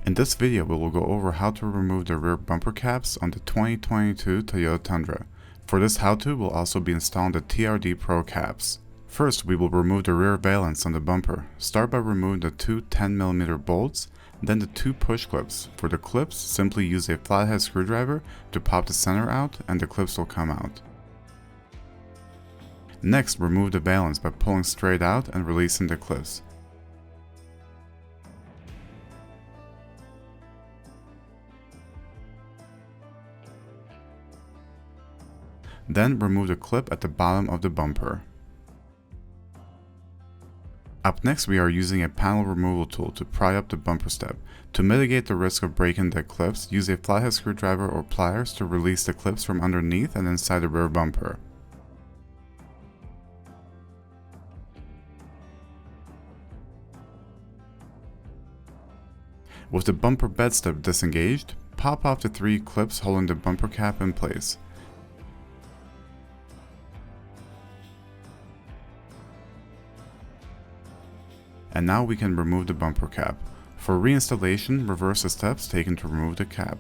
In this video, we will go over how to remove the rear bumper caps on the 2022 Toyota Tundra. For this how-to, we'll also be installing the TRD Pro caps. First, we will remove the rear valance on the bumper. Start by removing the two 10mm bolts, then the two push clips. For the clips, simply use a flathead screwdriver to pop the center out and the clips will come out. Next, remove the valance by pulling straight out and releasing the clips. Then remove the clip at the bottom of the bumper. Up next, we are using a panel removal tool to pry up the bumper step. To mitigate the risk of breaking the clips, use a flathead screwdriver or pliers to release the clips from underneath and inside the rear bumper. With the bumper bed step disengaged, pop off the three clips holding the bumper cap in place. And now we can remove the bumper cap. For reinstallation, reverse the steps taken to remove the cap.